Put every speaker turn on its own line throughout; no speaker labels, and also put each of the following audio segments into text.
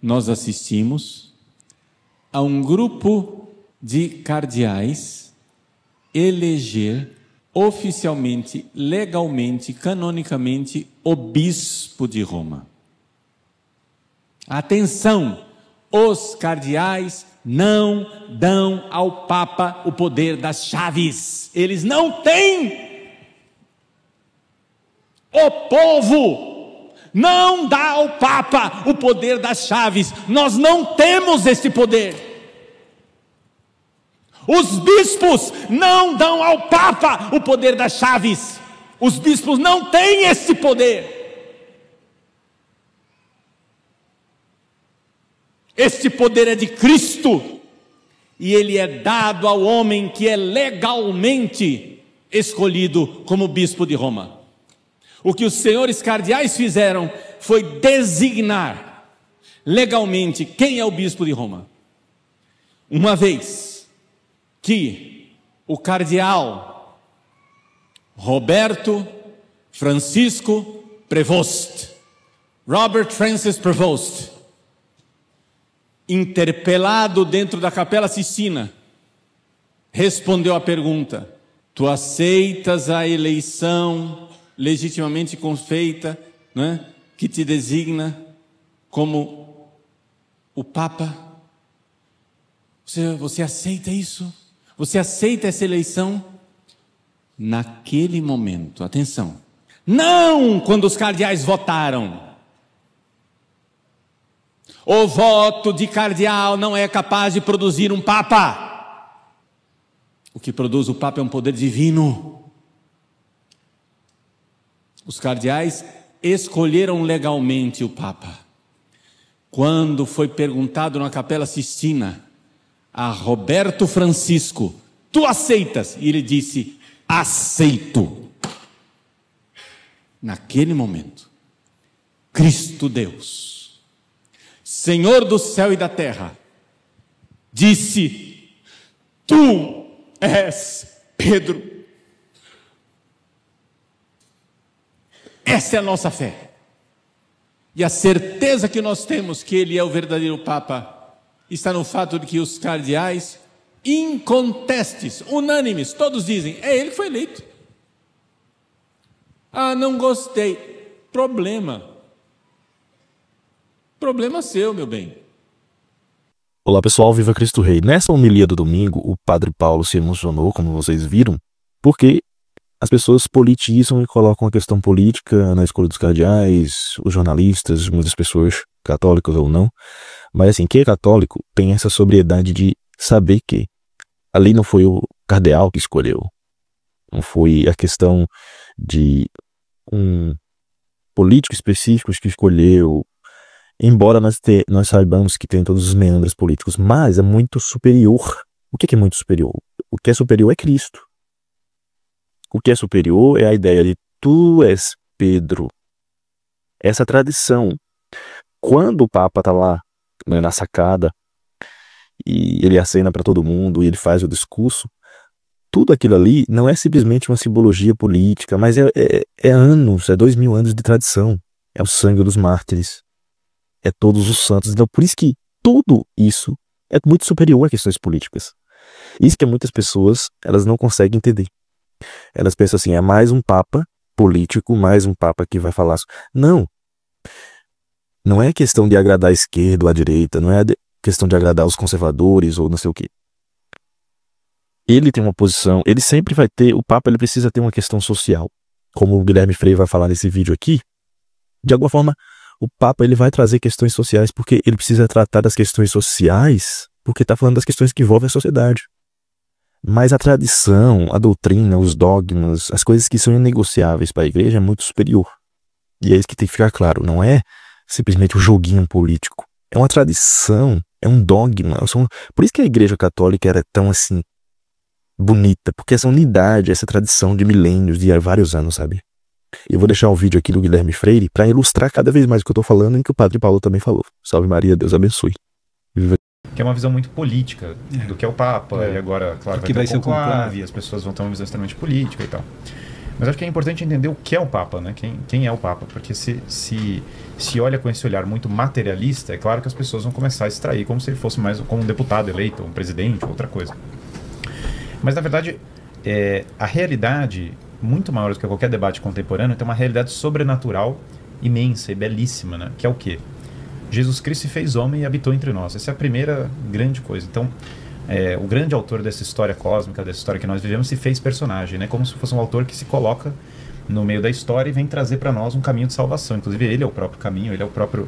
nós assistimos a um grupo de cardeais eleger oficialmente, legalmente, canonicamente, o bispo de Roma. Atenção! Os cardeais não dão ao Papa o poder das chaves. Eles não têm. O povo não dá ao Papa o poder das chaves. Nós não temos este poder. Os bispos não dão ao Papa o poder das chaves. Os bispos não têm esse poder. Este poder é de Cristo, e ele é dado ao homem que é legalmente escolhido como bispo de Roma. O que os senhores cardeais fizeram foi designar legalmente quem é o bispo de Roma. Uma vez que o cardeal Roberto Francisco Prevost, Robert Francis Prevost, interpelado dentro da Capela Sistina, respondeu à pergunta: tu aceitas a eleição legitimamente feita, né, que te designa como o Papa? Você aceita isso? Você aceita essa eleição? Naquele momento, atenção, não quando os cardeais votaram. O voto de cardeal não é capaz de produzir um Papa. O que produz o Papa é um poder divino. Os cardeais escolheram legalmente o Papa. Quando foi perguntado na Capela Sistina a Roberto Francisco: tu aceitas? E ele disse: aceito. Naquele momento, Cristo Deus, Senhor do céu e da terra, disse: tu és Pedro. Essa é a nossa fé. E a certeza que nós temos que ele é o verdadeiro Papa está no fato de que os cardeais, incontestes, unânimes, todos dizem: é ele que foi eleito. Ah, não gostei. Problema seu, meu bem.
Olá pessoal, viva Cristo Rei. Nessa homilia do domingo, o Padre Paulo se emocionou, como vocês viram, porque as pessoas politizam e colocam a questão política na escolha dos cardeais, os jornalistas, muitas pessoas, católicas ou não. Mas assim, quem é católico tem essa sobriedade de saber que ali não foi o cardeal que escolheu. Não foi a questão de um político específico que escolheu. Embora nós saibamos que tem todos os meandros políticos, mas é muito superior. O que é muito superior? O que é superior é Cristo. O que é superior é a ideia de tu és Pedro. Essa tradição. Quando o Papa está lá, né, na sacada, e ele acena para todo mundo, e ele faz o discurso, tudo aquilo ali não é simplesmente uma simbologia política, mas é anos, é 2000 anos de tradição. É o sangue dos mártires. É todos os santos. Então, por isso que tudo isso é muito superior a questões políticas. Isso que muitas pessoas, elas não conseguem entender. Elas pensam assim: é mais um Papa político, mais um Papa que vai falar. Não. Não é questão de agradar a esquerda ou a direita, não é questão de agradar os conservadores ou não sei o quê. Ele tem uma posição, ele sempre vai ter, o Papa ele precisa ter uma questão social. Como o Guilherme Frei vai falar nesse vídeo aqui, de alguma forma, o Papa ele vai trazer questões sociais porque ele precisa tratar das questões sociais, porque está falando das questões que envolvem a sociedade. Mas a tradição, a doutrina, os dogmas, as coisas que são inegociáveis para a igreja é muito superior. E é isso que tem que ficar claro, não é simplesmente um joguinho político. É uma tradição, é um dogma. Por isso que a igreja católica era tão assim bonita, porque essa unidade, essa tradição de milênios, de vários anos, sabe? Eu vou deixar um vídeo aqui do Guilherme Freire para ilustrar cada vez mais o que eu estou falando e que o Padre Paulo também falou. Salve Maria, Deus abençoe.
Que é uma visão muito política do que é o Papa, e agora, claro, vai ter o conclave, as pessoas vão ter uma visão extremamente política e tal. Mas acho que é importante entender o que é o Papa, né? Quem é o Papa, porque se olha com esse olhar muito materialista, é claro que as pessoas vão começar a extrair como se ele fosse mais como um deputado eleito, um presidente, outra coisa. Mas na verdade, a realidade, muito maior do que qualquer debate contemporâneo, tem uma realidade sobrenatural imensa e belíssima, né? Que é o quê? Jesus Cristo se fez homem e habitou entre nós. Essa é a primeira grande coisa. Então, o grande autor dessa história cósmica, dessa história que nós vivemos, se fez personagem, né? Como se fosse um autor que se coloca no meio da história e vem trazer para nós um caminho de salvação. Inclusive, ele é o próprio caminho, ele é o próprio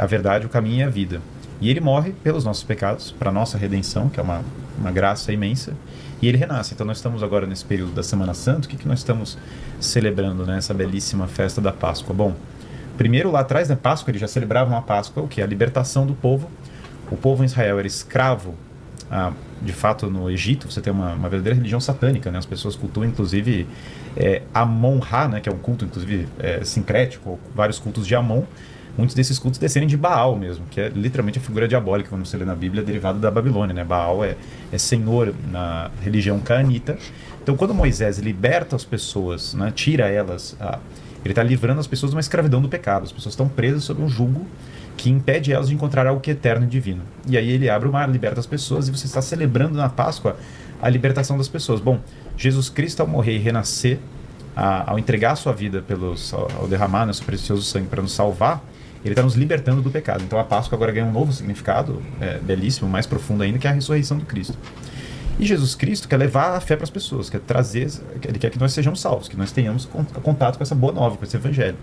a verdade, o caminho e a vida. E ele morre pelos nossos pecados, para a nossa redenção, que é uma graça imensa, e ele renasce. Então, nós estamos agora nesse período da Semana Santa. O que nós estamos celebrando, né? Essa belíssima festa da Páscoa. Bom, primeiro, lá atrás, na Páscoa, eles já celebravam a Páscoa, o que? A libertação do povo. O povo em Israel era escravo, de fato, no Egito. Você tem uma verdadeira religião satânica, né? As pessoas cultuam, inclusive, Amon-Ra, né? Que é um culto, inclusive, sincrético, vários cultos de Amon. Muitos desses cultos descendem de Baal mesmo, que é literalmente a figura diabólica, quando você lê na Bíblia, derivada da Babilônia, né? Baal é senhor na religião cananita. Então, quando Moisés liberta as pessoas, né? Tira elas, ele está livrando as pessoas de uma escravidão do pecado. As pessoas estão presas sob um jugo que impede elas de encontrar algo que é eterno e divino. E aí ele abre o mar, liberta as pessoas, e você está celebrando na Páscoa a libertação das pessoas. Bom, Jesus Cristo, ao morrer e renascer, ao entregar a sua vida ao derramar, né, seu precioso sangue para nos salvar, ele está nos libertando do pecado. Então a Páscoa agora ganha um novo significado, belíssimo, mais profundo ainda, que é a ressurreição do Cristo. E Jesus Cristo quer levar a fé para as pessoas, quer trazer, ele quer que nós sejamos salvos, que nós tenhamos contato com essa boa nova, com esse evangelho.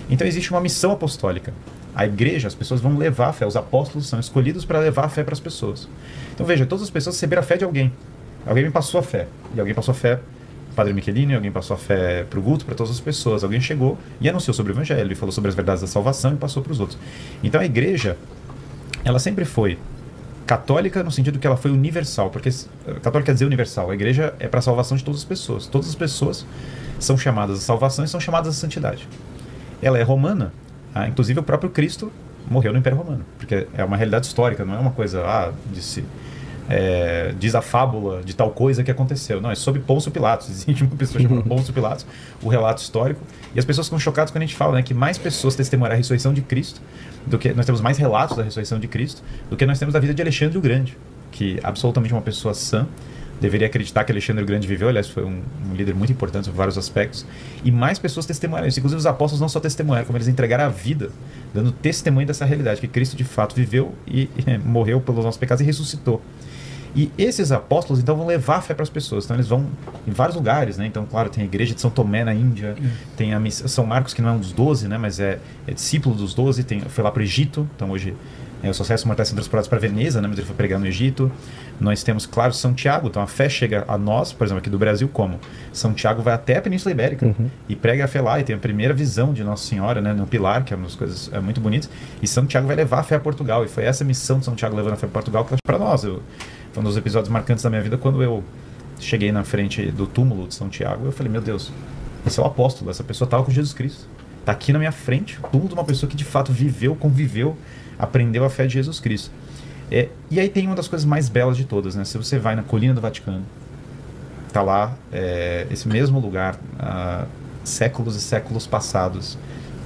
Então existe uma missão apostólica. A igreja, as pessoas vão levar a fé, os apóstolos são escolhidos para levar a fé para as pessoas. Então veja, todas as pessoas receberam a fé de alguém. Alguém me passou a fé, e alguém passou a fé Padre Michelini, alguém passou a fé para o Guto, para todas as pessoas. Alguém chegou e anunciou sobre o evangelho, e falou sobre as verdades da salvação e passou para os outros. Então a igreja, ela sempre foi católica no sentido que ela foi universal, porque católica quer dizer universal. A igreja é para a salvação de todas as pessoas. Todas as pessoas são chamadas à salvação e são chamadas à santidade. Ela é romana, inclusive o próprio Cristo morreu no Império Romano, porque é uma realidade histórica, não é uma coisa, diz a fábula de tal coisa que aconteceu. Não, é sobre Pôncio Pilatos. Existe uma pessoa chamada Pôncio Pilatos, o relato histórico, e as pessoas ficam chocadas quando a gente fala, né, que mais pessoas testemunharam a ressurreição de Cristo, do que nós temos mais relatos da ressurreição de Cristo, do que nós temos da vida de Alexandre o Grande, que absolutamente uma pessoa sã, deveria acreditar que Alexandre o Grande viveu, aliás, foi um líder muito importante em vários aspectos, e mais pessoas testemunharam isso. Inclusive os apóstolos não só testemunharam, como eles entregaram a vida, dando testemunho dessa realidade, que Cristo de fato viveu e morreu pelos nossos pecados e ressuscitou. E esses apóstolos, então, vão levar a fé para as pessoas. Então, eles vão em vários lugares, né? Então, claro, tem a igreja de São Tomé, na Índia, tem a São Marcos, que não é um dos 12, né? Mas é discípulo dos 12, foi lá para o Egito. Então, hoje, os sucessos mortais são transportados para Veneza, né? Mas ele foi pregar no Egito. Nós temos, claro, São Tiago. Então, a fé chega a nós, por exemplo, aqui do Brasil, como? São Tiago vai até a Península Ibérica e prega a fé lá, e tem a primeira visão de Nossa Senhora, né? No Pilar, que é uma das coisas muito bonitas. E São Tiago vai levar a fé a Portugal. E foi essa missão de São Tiago levando a fé a Portugal que para nós. Foi um dos episódios marcantes da minha vida, quando eu cheguei na frente do túmulo de São Tiago. Eu falei, meu Deus, esse é o apóstolo, essa pessoa estava com Jesus Cristo, está aqui na minha frente, o túmulo de uma pessoa que de fato viveu, conviveu, aprendeu a fé de Jesus Cristo. E aí tem uma das coisas mais belas de todas, né? Se você vai na Colina do Vaticano, está lá esse mesmo lugar, séculos e séculos passados,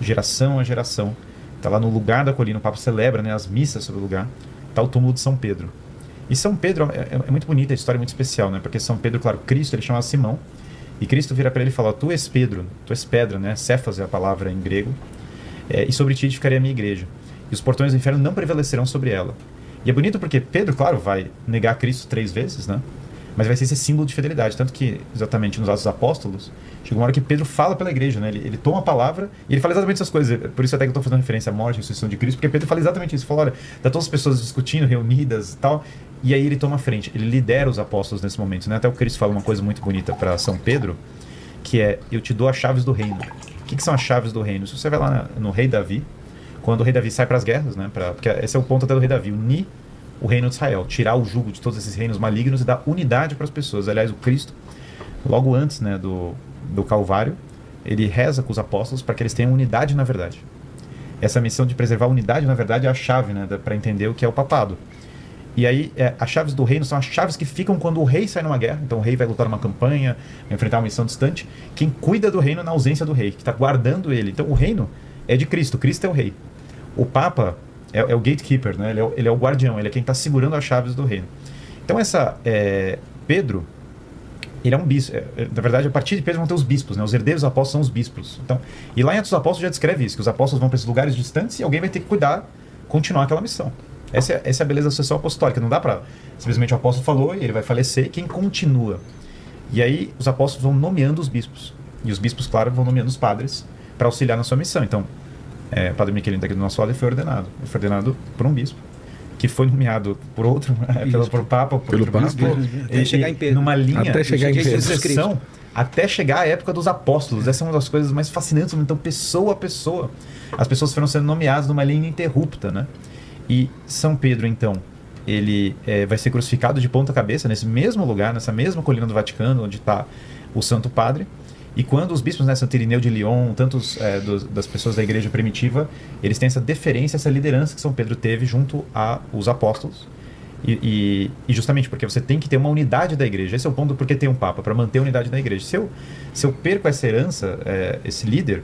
geração a geração, está lá no lugar da colina, o Papa celebra, né, as missas sobre o lugar, está o túmulo de São Pedro. E São Pedro é muito bonita, a história é muito especial, né? Porque São Pedro, claro, Cristo, ele chamava Simão, e Cristo vira para ele e fala, tu és Pedro, tu és pedra, né? Céfas é a palavra em grego, e sobre ti edificarei a minha igreja, e os portões do inferno não prevalecerão sobre ela. E é bonito porque Pedro, claro, vai negar Cristo 3 vezes, né? Mas vai ser esse símbolo de fidelidade, tanto que, exatamente nos Atos dos Apóstolos, chegou uma hora que Pedro fala pela igreja, né? Ele toma a palavra e ele fala exatamente essas coisas. Por isso até que eu estou fazendo referência à morte e à ressurreição de Cristo, porque Pedro fala exatamente isso. Fala, olha, tá todas as pessoas discutindo, reunidas e tal, e aí ele toma a frente, ele lidera os apóstolos nesse momento, né? Até o Cristo fala uma coisa muito bonita para São Pedro, que é, eu te dou as chaves do reino. O que são as chaves do reino? Se você vai lá no rei Davi, quando o rei Davi sai para as guerras, né? Porque esse é o ponto até do rei Davi, unir o reino de Israel, tirar o jugo de todos esses reinos malignos e dar unidade para as pessoas. Aliás, o Cristo, logo antes, né, do Calvário, ele reza com os apóstolos para que eles tenham unidade na verdade. Essa missão de preservar a unidade na verdade é a chave, né, para entender o que é o papado. E aí, as chaves do reino são as chaves que ficam quando o rei sai numa guerra. Então o rei vai lutar numa campanha, vai enfrentar uma missão distante. Quem cuida do reino na ausência do rei, que está guardando ele. Então o reino é de Cristo, Cristo é o rei. O Papa é o gatekeeper, né? Ele é o guardião, ele é quem está segurando as chaves do reino. Então Pedro, ele é um bispo. Na verdade, a partir de Pedro vão ter os bispos, né? Os herdeiros dos apóstolos são os bispos. Então, e lá em Atos dos Apóstolos já descreve isso, que os apóstolos vão para esses lugares distantes e alguém vai ter que cuidar, continuar aquela missão. Essa é a beleza da sucessão apostólica. Não dá para simplesmente o apóstolo falou e ele vai falecer e quem continua. E aí os apóstolos vão nomeando os bispos. E os bispos, claro, vão nomeando os padres para auxiliar na sua missão. Então, o padre Miquelino daqui do nosso lado, ele foi ordenado por um bispo, que foi nomeado por outro, pelo Papa,
pelo bispo,
até chegar em Pedro.
Numa linha
até chegar
de
em Pedro.
sucessão, até chegar à época dos apóstolos. Essa é uma das coisas mais fascinantes. Então, pessoa a pessoa, as pessoas foram sendo nomeadas numa linha ininterrupta, né? E São Pedro, então, ele vai ser crucificado de ponta cabeça nesse mesmo lugar, nessa mesma colina do Vaticano, onde está o Santo Padre. E quando os bispos, né, Santo Irineu de Lyon, tantos das pessoas da igreja primitiva, eles têm essa deferência, essa liderança que São Pedro teve junto aos apóstolos. E justamente porque você tem que ter uma unidade da igreja. Esse é o ponto do porquê tem um Papa, para manter a unidade da igreja. Se eu perco essa herança, esse líder,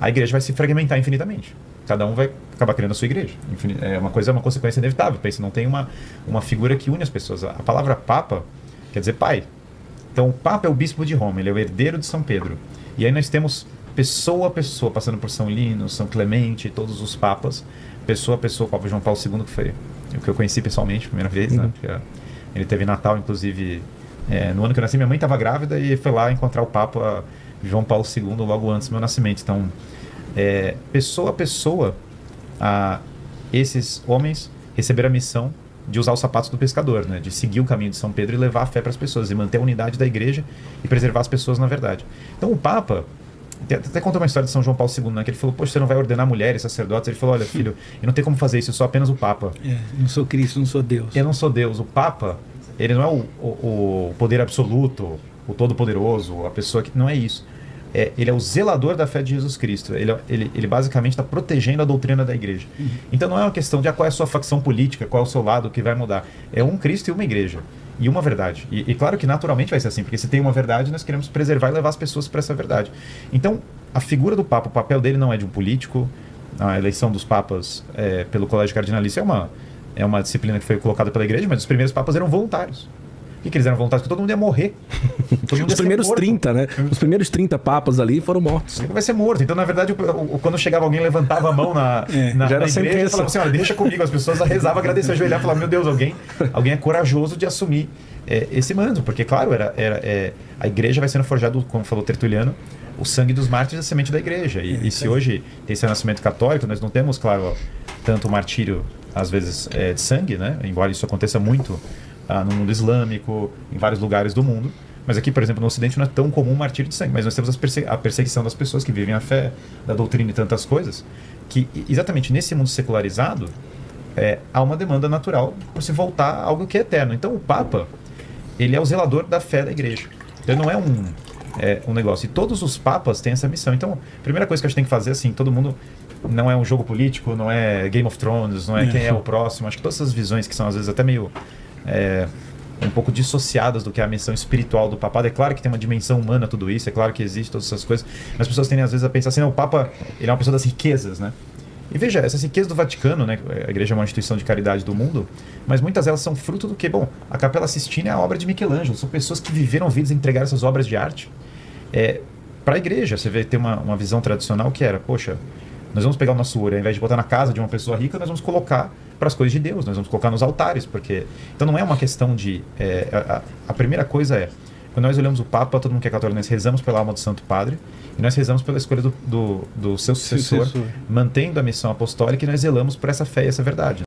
a igreja vai se fragmentar infinitamente. Cada um vai acabar criando a sua igreja. É uma consequência inevitável. Pensa, não tem uma figura que une as pessoas. A palavra Papa quer dizer pai. Então o Papa é o bispo de Roma, ele é o herdeiro de São Pedro. E aí nós temos pessoa a pessoa, passando por São Lino, São Clemente, todos os papas, pessoa a pessoa, o Papa João Paulo II, que foi o que eu conheci pessoalmente, primeira vez, né? Porque ele teve Natal, inclusive, no ano que eu nasci, minha mãe estava grávida e foi lá encontrar o Papa João Paulo II logo antes do meu nascimento. Então, pessoa a pessoa, esses homens receberam a missão de usar os sapatos do pescador, né? De seguir o caminho de São Pedro e levar a fé para as pessoas, e manter a unidade da igreja e preservar as pessoas na verdade. Então o Papa, até contou uma história de São João Paulo II, né? Que ele falou, poxa, você não vai ordenar mulheres, sacerdotes? Ele falou, olha filho, eu não tenho como fazer isso, eu sou apenas o Papa.
Não sou Cristo, não sou Deus.
Eu não sou Deus. O Papa, ele não é o poder absoluto, o todo-poderoso, a pessoa que... Não é isso. Ele é o zelador da fé de Jesus Cristo. Ele basicamente está protegendo a doutrina da igreja. Então não é uma questão de qual é a sua facção política, qual é o seu lado que vai mudar. É um Cristo e uma igreja. E uma verdade. E claro que naturalmente vai ser assim, porque se tem uma verdade, nós queremos preservar e levar as pessoas para essa verdade. Então, a figura do Papa, o papel dele não é de um político. A eleição dos papas pelo Colégio Cardinalício é uma disciplina que foi colocada pela igreja, mas os primeiros papas eram voluntários. Por que eles eram voluntários? Porque todo mundo ia morrer.
Os primeiros 30, né? Os primeiros 30 papas ali foram mortos.
Vai ser morto. Então, na verdade, quando chegava alguém, levantava a mão na igreja e falava assim, olha, deixa comigo. As pessoas rezavam, agradeciam, ajoelhavam e falavam, meu Deus, alguém é corajoso de assumir esse manto. Porque, claro, a igreja vai sendo forjada, como falou Tertuliano, o sangue dos mártires é a semente da igreja. E se hoje tem esse renascimento católico, nós não temos, claro, tanto martírio, às vezes, de sangue, né? Embora isso aconteça muito no mundo islâmico, em vários lugares do mundo. Mas aqui, por exemplo, no Ocidente não é tão comum o martírio de sangue, mas nós temos a perseguição das pessoas que vivem a fé, da doutrina e tantas coisas, que exatamente nesse mundo secularizado há uma demanda natural por se voltar a algo que é eterno. Então o Papa, ele é o zelador da fé da igreja. Então não é um negócio. E todos os papas têm essa missão. Então a primeira coisa que a gente tem que fazer, assim, todo mundo... Não é um jogo político, não é Game of Thrones, não é quem é o próximo. Acho que todas essas visões que são às vezes até meio... um pouco dissociadas do que é a missão espiritual do papado. É claro que tem uma dimensão humana tudo isso, é claro que existe todas essas coisas, mas as pessoas tendem às vezes a pensar assim, não, o Papa, ele é uma pessoa das riquezas, né? E veja, essas riquezas do Vaticano, né? A igreja é uma instituição de caridade do mundo, mas muitas delas são fruto do quê? Bom, a Capela Sistina é a obra de Michelangelo, são pessoas que viveram vidas e entregaram essas obras de arte para a igreja. Você vê, tem uma visão tradicional que era, poxa, nós vamos pegar o nosso ouro, ao invés de botar na casa de uma pessoa rica, nós vamos colocar para as coisas de Deus, nós vamos colocar nos altares, porque... Então não é uma questão de... a primeira coisa quando nós olhamos o Papa, todo mundo que é católico, nós rezamos pela alma do Santo Padre, e nós rezamos pela escolha do seu sucessor, mantendo a missão apostólica, e nós zelamos por essa fé e essa verdade.